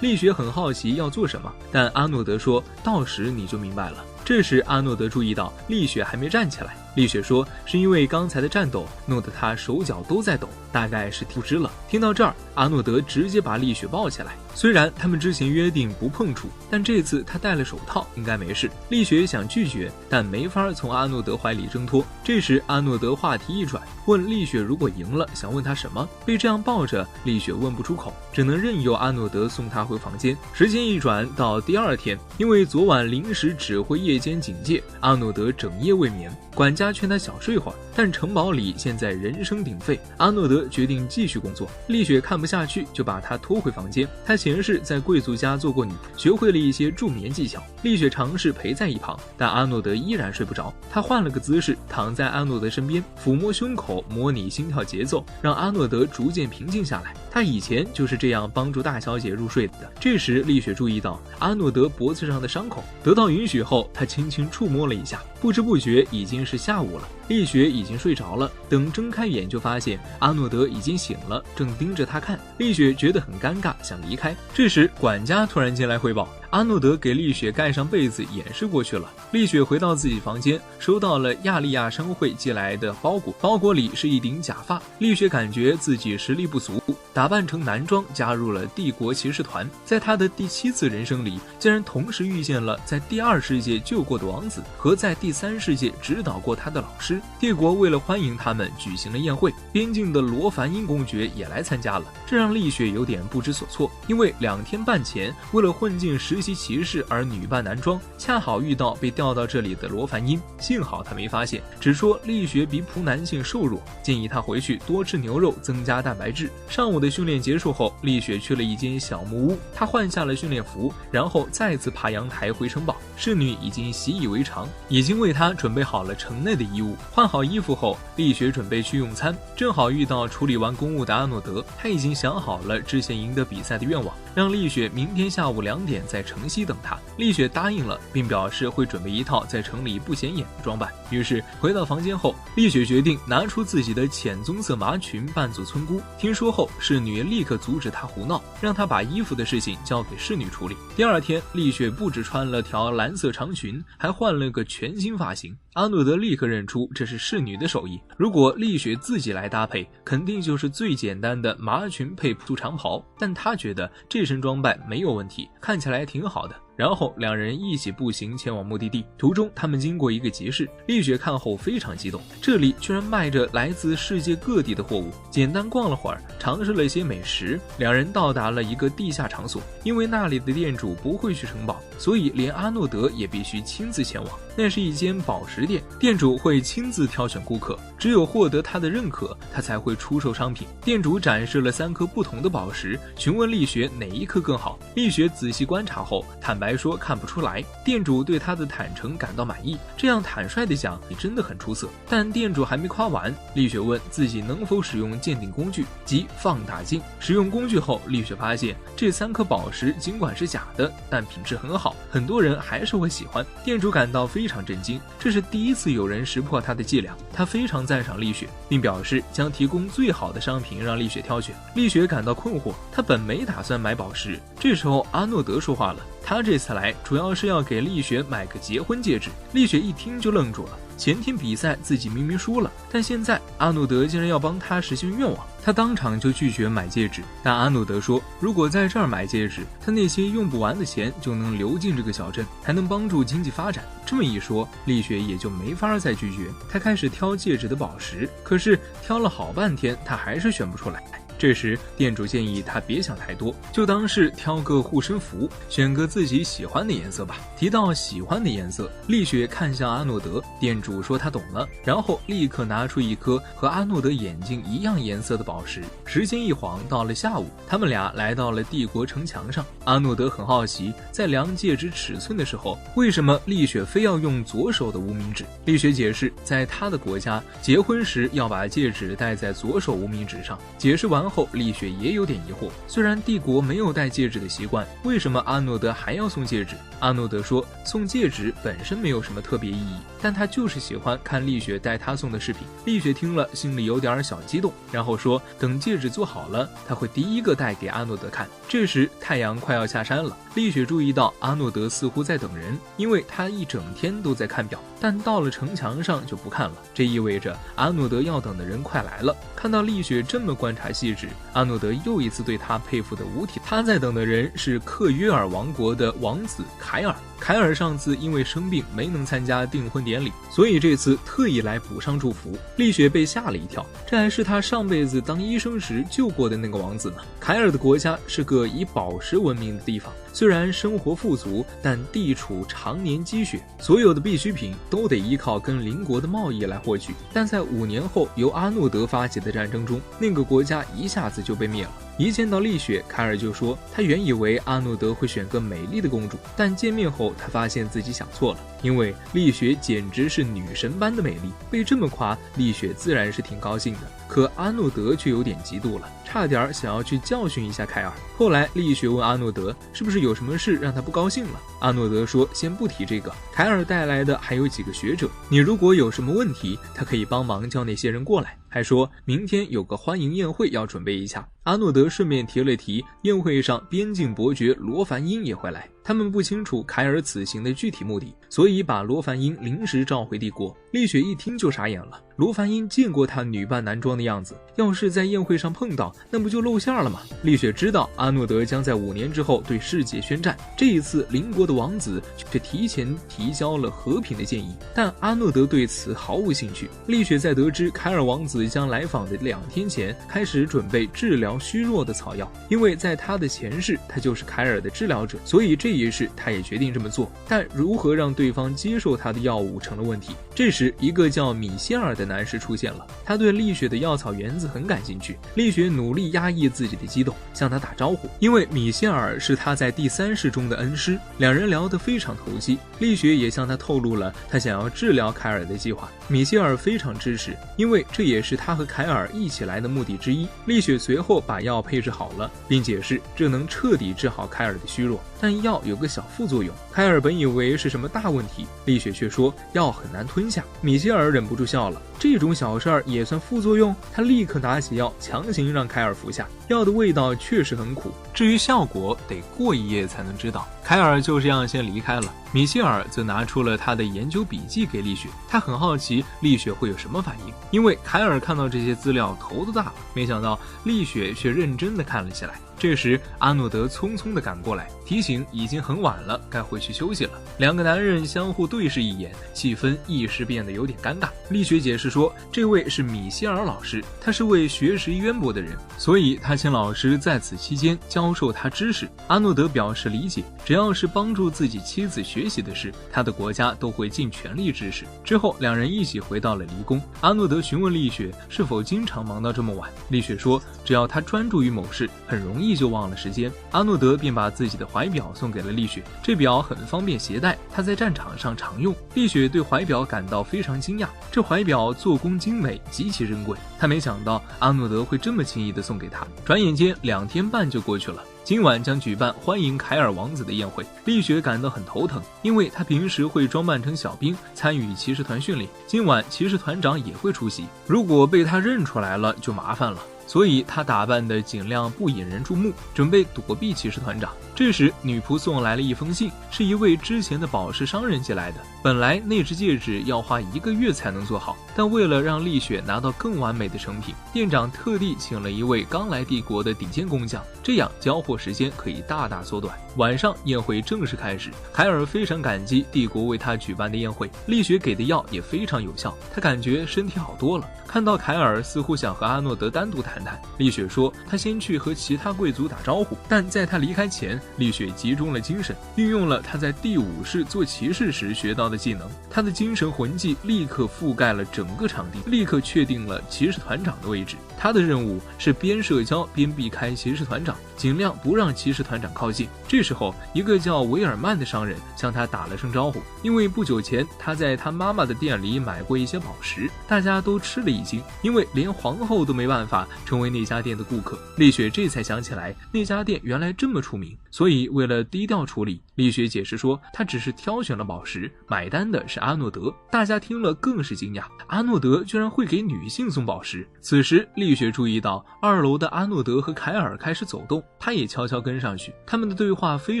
丽雪很好奇要做什么，但阿诺德说到时你就明白了。这时阿诺德注意到丽雪还没站起来，丽雪说是因为刚才的战斗弄得她手脚都在抖，大概是不支了。听到这儿，阿诺德直接把丽雪抱起来。虽然他们之前约定不碰触，但这次他戴了手套，应该没事。丽雪想拒绝，但没法从阿诺德怀里挣脱。这时阿诺德话题一转，问丽雪如果赢了想问她什么。被这样抱着，丽雪问不出口，只能任由阿诺德送她回房间。时间一转到第二天，因为昨晚临时指挥夜间警戒，阿诺德整夜未眠。管家劝他小睡会儿，但城堡里现在人声鼎沸，阿诺德决定继续工作。丽雪看不下去，就把他拖回房间。他前世在贵族家做过女，学会了一些助眠技巧。丽雪尝试陪在一旁，但阿诺德依然睡不着。他换了个姿势，躺在阿诺德身边，抚摸胸口，模拟心跳节奏，让阿诺德逐渐平静下来。他以前就是这样帮助大小姐入睡的。这时丽雪注意到阿诺德脖子上的伤口，得到允许后，她轻轻触摸了一下，不知不觉已经是下午了。丽雪已经睡着了，等睁开眼就发现阿诺德已经醒了，正盯着她看。丽雪觉得很尴尬，想离开。这时管家突然进来汇报，阿诺德给丽雪盖上被子掩饰过去了。丽雪回到自己房间，收到了亚利亚商会寄来的包裹，包裹里是一顶假发。丽雪感觉自己实力不足，打扮成男装加入了帝国骑士团。在她的第7次人生里，竟然同时遇见了在第2世界救过的王子和在第3世界指导过她的老师。帝国为了欢迎他们举行了宴会，边境的罗凡因公爵也来参加了，这让丽雪有点不知所措。因为2天半前为了混进实习骑士而女扮男装，恰好遇到被调到这里的罗凡因，幸好他没发现，只说丽雪比普男性瘦弱，建议他回去多吃牛肉增加蛋白质。上午的训练结束后，丽雪去了一间小木屋，她换下了训练服，然后再次爬阳台回城堡。侍女已经习以为常，已经为她准备好了城内的衣物。换好衣服后，丽雪准备去用餐，正好遇到处理完公务的阿诺德。他已经想好了之前赢得比赛的愿望，让丽雪明天下午2点在城西等他。丽雪答应了，并表示会准备一套在城里不显眼的装扮。于是回到房间后，丽雪决定拿出自己的浅棕色麻裙扮作村姑。听说后，侍女立刻阻止她胡闹，让她把衣服的事情交给侍女处理。第二天，丽雪不只穿了条蓝色长裙，还换了个全新发型。阿诺德立刻认出这是侍女的手艺，如果丽雪自己来搭配，肯定就是最简单的麻裙配粗长袍，但他觉得这身装扮没有问题，看起来挺好的。然后两人一起步行前往目的地，途中他们经过一个集市，丽雪看后非常激动，这里居然卖着来自世界各地的货物。简单逛了会儿，尝试了一些美食，两人到达了一个地下场所。因为那里的店主不会去城堡，所以连阿诺德也必须亲自前往。那是一间宝石店，店主会亲自挑选顾客，只有获得他的认可，他才会出售商品。店主展示了3颗不同的宝石，询问丽雪哪一颗更好。丽雪仔细观察后坦白说看不出来，店主对她的坦诚感到满意，这样坦率地讲你真的很出色。但店主还没夸完，丽雪问自己能否使用鉴定工具即放大镜。使用工具后，丽雪发现这3颗宝石尽管是假的，但品质很好，很多人还是会喜欢。店主感到非常震惊，这是第一次有人识破他的伎俩。他非常赞赏丽雪，并表示将提供最好的商品让丽雪挑选。丽雪感到困惑，她本没打算买宝石。这时候阿诺德说话了，他这次来主要是要给丽雪买个结婚戒指。丽雪一听就愣住了，前天比赛自己明明输了，但现在阿诺德竟然要帮他实现愿望，他当场就拒绝买戒指。但阿诺德说，如果在这儿买戒指，他那些用不完的钱就能流进这个小镇，还能帮助经济发展。这么一说，丽雪也就没法再拒绝，她开始挑戒指的宝石，可是挑了好半天，她还是选不出来。这时店主建议他别想太多，就当是挑个护身符，选个自己喜欢的颜色吧。提到喜欢的颜色，丽雪看向阿诺德，店主说他懂了，然后立刻拿出一颗和阿诺德眼睛一样颜色的宝石。时间一晃到了下午，他们俩来到了帝国城墙上。阿诺德很好奇，在量戒指尺寸的时候，为什么丽雪非要用左手的无名指？丽雪解释，在他的国家，结婚时要把戒指戴在左手无名指上。解释完后，丽雪也有点疑惑，虽然帝国没有戴戒指的习惯，为什么阿诺德还要送戒指？阿诺德说，送戒指本身没有什么特别意义，但他就是喜欢看丽雪戴他送的饰品。丽雪听了心里有点小激动，然后说等戒指做好了，他会第一个戴给阿诺德看。这时太阳快要下山了，丽雪注意到阿诺德似乎在等人，因为他一整天都在看表，但到了城墙上就不看了，这意味着阿诺德要等的人快来了。看到丽雪这么观察细致，阿诺德又一次对他佩服的五体。他在等的人是克约尔王国的王子凯尔。凯尔上次因为生病没能参加订婚典礼，所以这次特意来补上祝福。丽雪被吓了一跳，这还是他上辈子当医生时救过的那个王子呢。凯尔的国家是个以宝石闻名的地方，虽然生活富足，但地处常年积雪，所有的必需品都得依靠跟邻国的贸易来获取。但在5年后由阿诺德发起的战争中，那个国家一下子就被灭了。一见到丽雪，凯尔就说他原以为阿诺德会选个美丽的公主，但见面后他发现自己想错了，因为丽雪简直是女神般的美丽。被这么夸，丽雪自然是挺高兴的，可阿诺德却有点嫉妒了，差点想要去教训一下凯尔。后来丽雪问阿诺德是不是有什么事让他不高兴了，阿诺德说先不提这个，凯尔带来的还有几个学者，你如果有什么问题，他可以帮忙叫那些人过来，还说明天有个欢迎宴会要准备一下。阿诺德顺便提了提宴会上边境伯爵罗凡英也会来，他们不清楚凯尔此行的具体目的，所以把罗凡英临时召回帝国。丽雪一听就傻眼了，罗凡英见过他女扮男装的样子，要是在宴会上碰到，那不就露馅了吗？丽雪知道阿诺德将在5年之后对世界宣战，这一次邻国的王子却提前提交了和平的建议，但阿诺德对此毫无兴趣。丽雪在得知凯尔王子子将来访的2天前开始准备治疗虚弱的草药，因为在他的前世他就是凯尔的治疗者，所以这一世他也决定这么做。但如何让对方接受他的药物成了问题。这时一个叫米歇尔的男士出现了，他对丽雪的药草园子很感兴趣。丽雪努力压抑自己的激动，向他打招呼，因为米歇尔是他在第3世中的恩师，两人聊得非常投机。丽雪也向他透露了他想要治疗凯尔的计划，米歇尔非常支持，因为这也是他和凯尔一起来的目的之一。丽雪随后把药配置好了，并解释这能彻底治好凯尔的虚弱，但药有个小副作用。凯尔本以为是什么大问题，丽雪却说药很难吞下。米歇尔忍不住笑了，这种小事儿也算副作用？他立刻拿起药强行让凯尔服下，药的味道确实很苦，至于效果得过1夜才能知道。凯尔就这样先离开了，米歇尔则拿出了他的研究笔记给丽雪，他很好奇丽雪会有什么反应，因为凯尔看到这些资料头都大了，没想到丽雪却认真地看了起来。这时阿诺德匆匆地赶过来，提醒已经很晚了，该回去休息了。2个男人相互对视一眼，气氛一时变得有点尴尬。丽雪解释说，这位是米歇尔老师，他是位学识渊博的人，所以他请老师在此期间教授他知识。阿诺德表示理解，只要是帮助自己妻子学习的事，他的国家都会尽全力支持。之后2人一起回到了离宫。阿诺德询问丽雪是否经常忙到这么晚，丽雪说只要他专注于某事，很容易就忘了时间。阿诺德便把自己的怀表送给了丽雪，这表很方便携带，他在战场上常用。丽雪对怀表感到非常惊讶，这怀表做工精美，极其珍贵，她没想到阿诺德会这么轻易地送给她。转眼间2天半就过去了，今晚将举办欢迎凯尔王子的宴会。丽雪感到很头疼，因为她平时会装扮成小兵参与骑士团训练，今晚骑士团长也会出席，如果被他认出来了就麻烦了，所以她打扮得尽量不引人注目，准备躲避骑士团长。这时女仆送来了一封信，是一位之前的宝石商人寄来的。本来那只戒指要花1个月才能做好，但为了让丽雪拿到更完美的成品，店长特地请了一位刚来帝国的顶尖工匠，这样交货时间可以大大缩短。晚上宴会正式开始，凯尔非常感激帝国为他举办的宴会，丽雪给的药也非常有效，他感觉身体好多了。看到凯尔似乎想和阿诺德单独谈谈，丽雪说他先去和其他贵族打招呼，但在他离开前，丽雪集中了精神，运用了他在第5世做骑士时学到的技能，他的精神魂技立刻覆盖了整个场地，立刻确定了骑士团长的位置。他的任务是边社交边避开骑士团长，尽量不让骑士团长靠近。这时候一个叫维尔曼的商人向他打了声招呼，因为不久前他在他妈妈的店里买过一些宝石，大家都吃了一惊，因为连皇后都没办法成为那家店的顾客。丽雪这才想起来那家店原来这么出名，所以为了低调处理，丽雪解释说她只是挑选了宝石，买单的是阿诺德。大家听了更是惊讶，阿诺德居然会给女性送宝石。此时丽雪注意到2楼的阿诺德和凯尔开始走动，她也悄悄跟上去。他们的对话非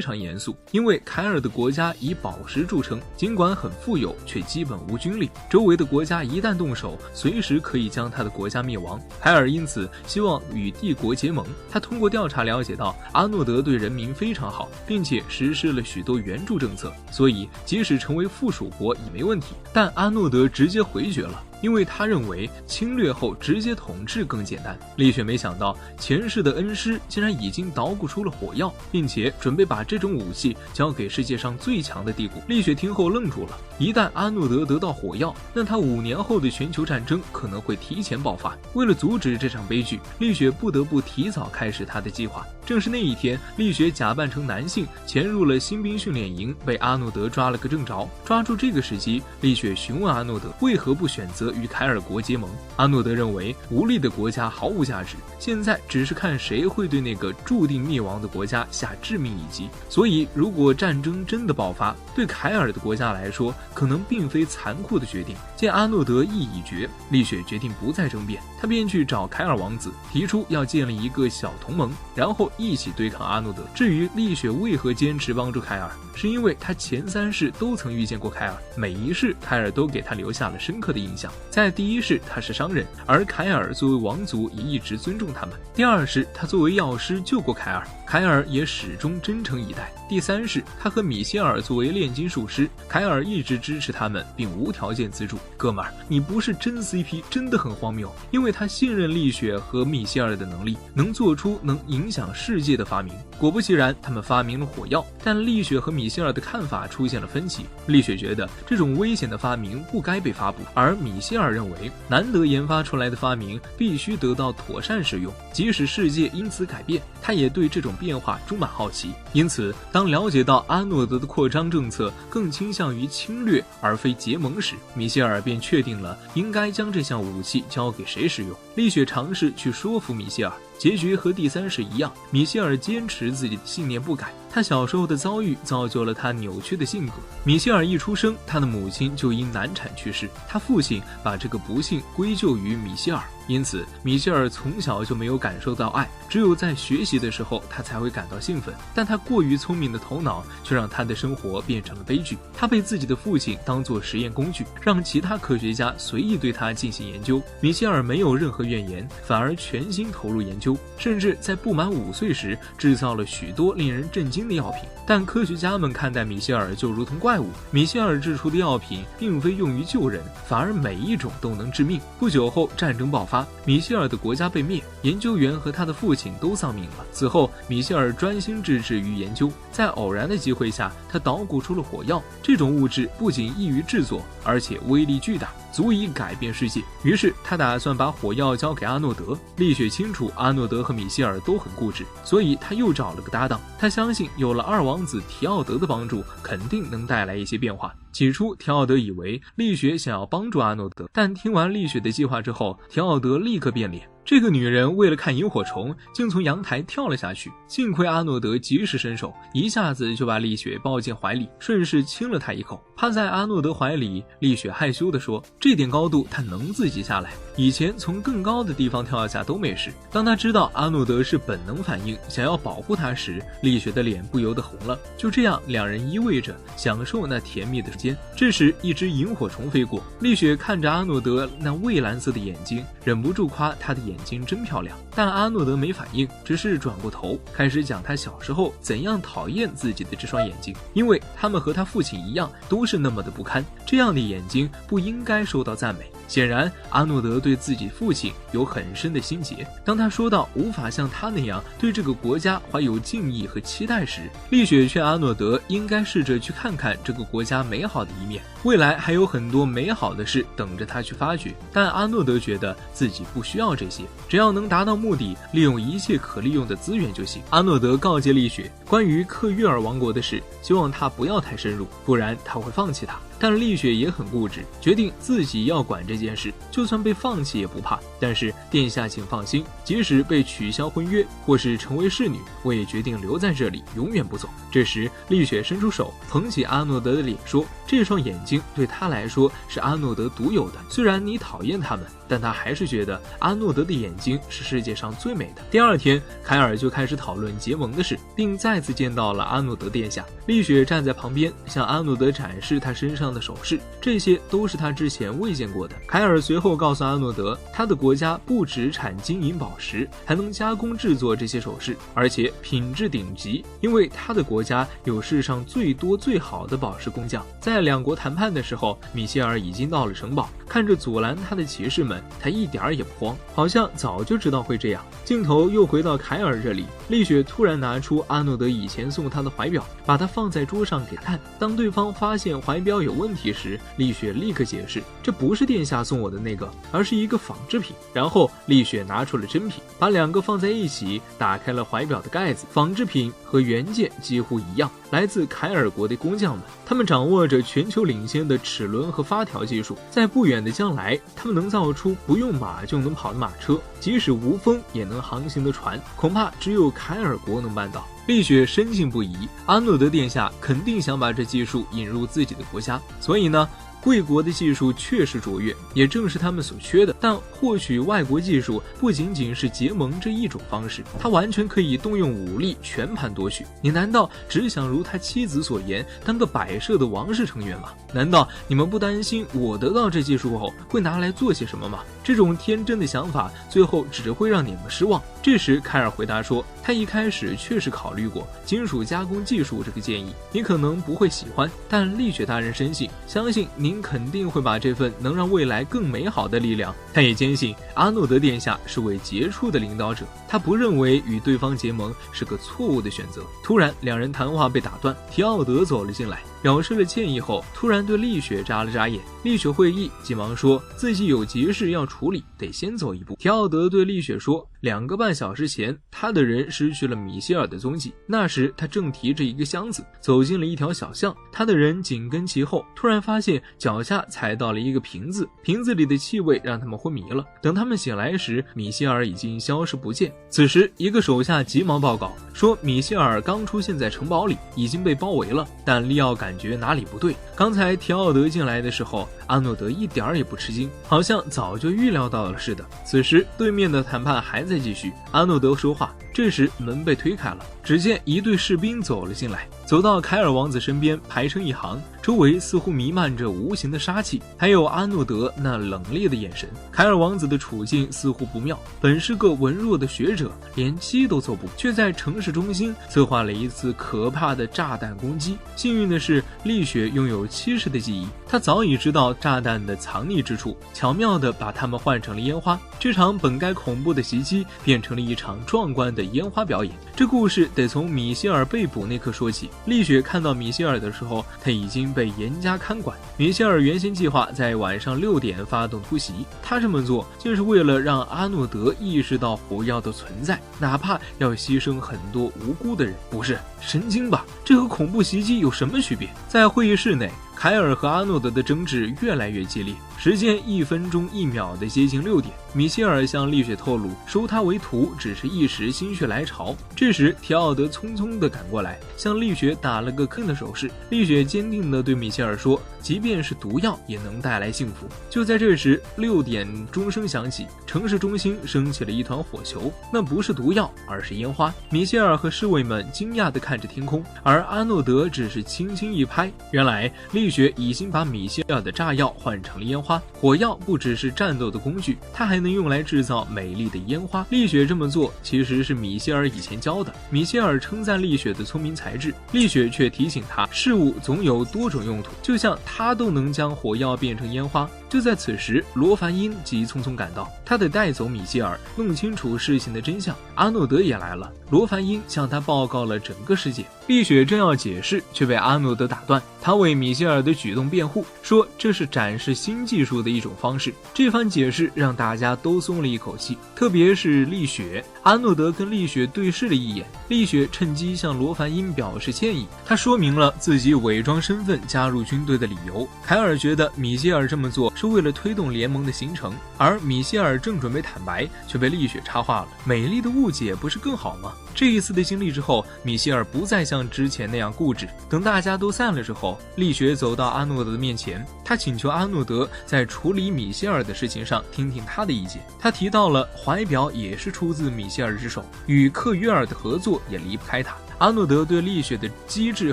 常严肃，因为凯尔的国家以宝石著称，尽管很富有，却基本无军力，周围的国家一旦动手，随时可以将他的国家灭亡。凯尔因此希望与帝国结盟。他通过调查了解到阿诺德对人民非常好，并且实施了许多援助政策，所以即使成为附属国也没问题。但阿诺德直接回绝了，因为他认为侵略后直接统治更简单。丽雪没想到前世的恩师竟然已经捣鼓出了火药，并且准备把这种武器交给世界上最强的帝国。丽雪听后愣住了，一旦阿诺德得到火药，那他5年后的全球战争可能会提前爆发。为了阻止这场悲剧，丽雪不得不提早开始她的计划。正是那一天，丽雪假扮成男性潜入了新兵训练营，被阿诺德抓了个正着。抓住这个时机，丽雪询问阿诺德为何不选择与凯尔国结盟。阿诺德认为无力的国家毫无价值，现在只是看谁会对那个注定灭亡的国家下致命一击。所以如果战争真的爆发，对凯尔的国家来说可能并非残酷的决定。见阿诺德意已决，丽雪决定不再争辩，她便去找凯尔王子，提出要建立一个小同盟，然后一起对抗阿诺德。至于丽雪为何坚持帮助凯尔，是因为她前3世都曾遇见过凯尔，每一世凯尔都给她留下了深刻的印象。在第一是他是商人，而凯尔作为王族也一直尊重他们；第二是他作为药师救过凯尔，凯尔也始终真诚以待；第三是他和米歇尔作为炼金术师，凯尔一直支持他们并无条件资助。哥们儿，你不是真 CP， 真的很荒谬，因为他信任丽雪和米歇尔的能力，能做出能影响世界的发明。果不其然，他们发明了火药，但丽雪和米歇尔的看法出现了分歧。丽雪觉得这种危险的发明不该被发布，而米歇尔认为难得研发出来的发明必须得到妥善使用，即使世界因此改变，他也对这种变化充满好奇。因此，当了解到阿诺德的扩张政策更倾向于侵略而非结盟时，米歇尔便确定了应该将这项武器交给谁使用。丽雪尝试去说服米歇尔，结局和第三世一样，米歇尔坚持自己的信念不改。他小时候的遭遇造就了他扭曲的性格。米歇尔一出生，他的母亲就因难产去世，他父亲把这个不幸归咎于米歇尔，因此米歇尔从小就没有感受到爱，只有在学习的时候他才会感到兴奋。但他过于聪明的头脑却让他的生活变成了悲剧。他被自己的父亲当作实验工具，让其他科学家随意对他进行研究。米歇尔没有任何怨言，反而全心投入研究，甚至在不满5岁时制造了许多令人震惊的药品。但科学家们看待米歇尔就如同怪物，米歇尔制出的药品并非用于救人，反而每一种都能致命。不久后，战争爆发，米歇尔的国家被灭，研究员和他的父亲都丧命了。此后，米歇尔专心致志于研究，在偶然的机会下，他捣鼓出了火药。这种物质不仅易于制作，而且威力巨大，足以改变世界。于是他打算把火药交给阿诺德。丽雪清楚阿诺德和米歇尔都很固执，所以他又找了个搭档。他相信有了二王子提奥德的帮助，肯定能带来一些变化。起初，提奥德以为丽雪想要帮助阿诺德，但听完丽雪的计划之后，提奥德立刻变脸。这个女人为了看萤火虫，竟从阳台跳了下去。幸亏阿诺德及时伸手，一下子就把丽雪抱进怀里，顺势亲了她一口。趴在阿诺德怀里，丽雪害羞地说：“这点高度她能自己下来，以前从更高的地方跳下都没事。”当她知道阿诺德是本能反应，想要保护她时，丽雪的脸不由得红了。就这样，两人依偎着，享受那甜蜜的时间。这时，一只萤火虫飞过，丽雪看着阿诺德那蔚蓝色的眼睛，忍不住夸他的眼睛真漂亮。但阿诺德没反应，只是转过头，开始讲他小时候怎样讨厌自己的这双眼睛，因为他们和他父亲一样，都是那么的不堪。这样的眼睛不应该受到赞美。显然，阿诺德对自己父亲有很深的心结。当他说到无法像他那样对这个国家怀有敬意和期待时，丽雪劝阿诺德应该试着去看看这个国家美好的一面，未来还有很多美好的事等着他去发掘。但阿诺德觉得自己不需要这些，只要能达到目的，利用一切可利用的资源就行。阿诺德告诫丽雪关于克约尔王国的事，希望他不要太深入，不然他会放弃他。但丽雪也很固执，决定自己要管这件事，就算被放弃也不怕。但是殿下请放心，即使被取消婚约或是成为侍女，我也决定留在这里，永远不走。这时丽雪伸出手捧起阿诺德的脸说，这双眼睛对他来说是阿诺德独有的，虽然你讨厌他们，但他还是觉得阿诺德的眼睛是世界上最美的。第二天，凯尔就开始讨论结盟的事，并再次见到了阿诺德殿下。丽雪站在旁边，向阿诺德展示他身上的首饰，这些都是他之前未见过的。凯尔随后告诉阿诺德，他的国家不只产金银宝石，还能加工制作这些首饰，而且品质顶级，因为他的国家有世上最多最好的宝石工匠。在两国谈判的时候，米歇尔已经到了城堡，看着阻拦他的骑士们，他一点儿也不慌，好像早就知道会这样。镜头又回到凯尔这里，丽雪突然拿出阿诺德以前送他的怀表，把它放在桌上给他看。当对方发现怀表有问题时，丽雪立刻解释，这不是殿下送我的那个，而是一个仿制品。然后丽雪拿出了真品，把两个放在一起，打开了怀表的盖子。仿制品和原件几乎一样，来自凯尔国的工匠们，他们掌握着全球领先的齿轮和发条技术，在不远的将来，他们能造出不用马就能跑的马车，即使无风也能航行的船，恐怕只有凯尔国能办到。丽雪深信不疑，阿诺德殿下肯定想把这技术引入自己的国家，所以呢，贵国的技术确实卓越，也正是他们所缺的。但获取外国技术不仅仅是结盟这一种方式，他完全可以动用武力全盘夺取。你难道只想如他妻子所言，当个摆设的王室成员吗？难道你们不担心我得到这技术后会拿来做些什么吗？这种天真的想法最后只会让你们失望。这时凯尔回答说，他一开始确实考虑过金属加工技术这个建议，你可能不会喜欢，但丽雪大人深信，相信您肯定会把这份能让未来更美好的力量。他也坚信阿诺德殿下是位杰出的领导者，他不认为与对方结盟是个错误的选择。突然两人谈话被打断，提奥德走了进来，表示了歉意后，突然对丽雪眨了眨眼。丽雪会意，急忙说自己有急事要处理，得先走一步。提奥德对丽雪说，2个半小时前他的人失去了米歇尔的踪迹，那时他正提着一个箱子走进了一条小巷，他的人紧跟其后，突然发现脚下踩到了一个瓶子，瓶子里的气味让他们昏迷了。等他们醒来时，米歇尔已经消失不见。此时一个手下急忙报告说，米歇尔刚出现在城堡里，已经被包围了。但利奥感觉哪里不对，刚才提奥德进来的时候，阿诺德一点儿也不吃惊，好像早就预料到了似的。此时对面的谈判还在继续，阿诺德说话，这时门被推开了，只见一队士兵走了进来，走到凯尔王子身边排成一行，周围似乎弥漫着无形的杀气，还有阿诺德那冷冽的眼神。凯尔王子的处境似乎不妙，本是个文弱的学者，连鸡都做不，却在城市中心策划了一次可怕的炸弹攻击。幸运的是，丽雪拥有7世的记忆，她早已知道炸弹的藏匿之处，巧妙地把它们换成了烟花。这场本该恐怖的袭击变成了一场壮观的烟花表演。这故事得从米歇尔被捕那刻说起。丽雪看到米歇尔的时候，他已经被严加看管。米歇尔原先计划在晚上6点发动突袭，他这么做就是为了让阿诺德意识到火药的存在，哪怕要牺牲很多无辜的人。不是神经吧？这和恐怖袭击有什么区别？在会议室内，凯尔和阿诺德的争执越来越激烈，时间1分钟1秒的接近6点。米歇尔向丽雪透露，收他为徒只是一时心血来潮。这时提奥德匆匆地赶过来，向丽雪打了个坑的手势。丽雪坚定地对米歇尔说，即便是毒药也能带来幸福。就在这时，6点钟声响起，城市中心升起了一团火球，那不是毒药，而是烟花。米歇尔和侍卫们惊讶地看着天空，而阿诺德只是轻轻一拍，原来丽雪已经把米歇尔的炸药换成了烟花。火药不只是战斗的工具，它还能用来制造美丽的烟花。丽雪这么做其实是米歇尔以前教的。米歇尔称赞丽雪的聪明才智，丽雪却提醒他，事物总有多种用途，就像他都能将火药变成烟花。就在此时，罗凡因急匆匆赶到，他得带走米歇尔，弄清楚事情的真相。阿诺德也来了，罗凡因向他报告了整个事件。丽雪正要解释，却被阿诺德打断。他为米歇尔的举动辩护，说这是展示新技术的一种方式。这番解释让大家都松了一口气，特别是丽雪。阿诺德跟丽雪对视了一眼，丽雪趁机向罗凡因表示歉意，他说明了自己伪装身份加入军队的理由。凯尔觉得米歇尔这么做是为了推动联盟的形成，而米歇尔正准备坦白，却被丽雪插话了。美丽的误解不是更好吗？这一次的经历之后，米歇尔不再像之前那样固执。等大家都散了之后，丽雪走到阿诺德的面前，她请求阿诺德在处理米歇尔的事情上听听他的意见。他提到了怀表也是出自米歇尔之手，与克约尔的合作也离不开他。阿诺德对丽雪的机智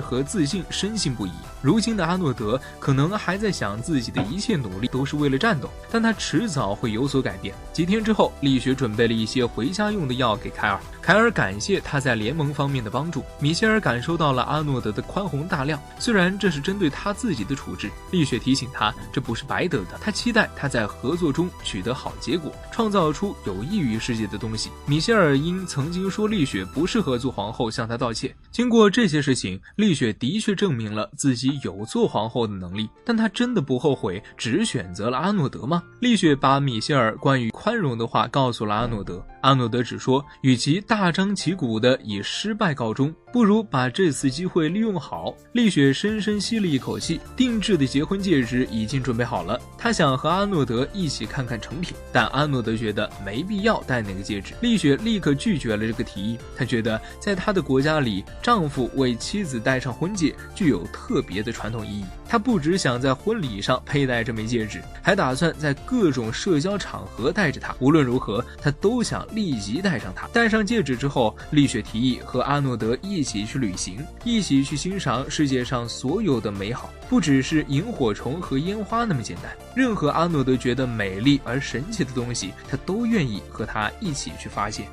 和自信深信不疑。如今的阿诺德可能还在想自己的一切努力都是为了战斗，但他迟早会有所改变。几天之后，丽雪准备了一些回家用的药给凯尔，凯尔感谢他在联盟方面的帮助。米歇尔感受到了阿诺德的宽宏大量，虽然这是针对他自己的处置，丽雪提醒他这不是白得的，他期待他在合作中取得好结果，创造出有益于世界的东西。米歇尔因曾经说丽雪不适合做皇后向他道歉。经过这些事情，丽雪的确证明了自己有做皇后的能力，但她真的不后悔只选择了阿诺德吗？丽雪把米歇尔关于宽容的话告诉了阿诺德，阿诺德只说，与其大张旗鼓的以失败告终，不如把这次机会利用好。丽雪深深吸了一口气，定制的结婚戒指已经准备好了，她想和阿诺德一起看看成品，但阿诺德觉得没必要戴那个戒指。丽雪立刻拒绝了这个提议，她觉得在她的国家里，丈夫为妻子戴上婚戒具有特别的的传统意义。他不只想在婚礼上佩戴这枚戒指，还打算在各种社交场合戴着它。无论如何，他都想立即戴上它。戴上戒指之后，丽雪提议和阿诺德一起去旅行，一起去欣赏世界上所有的美好，不只是萤火虫和烟花那么简单。任何阿诺德觉得美丽而神奇的东西，他都愿意和他一起去发现。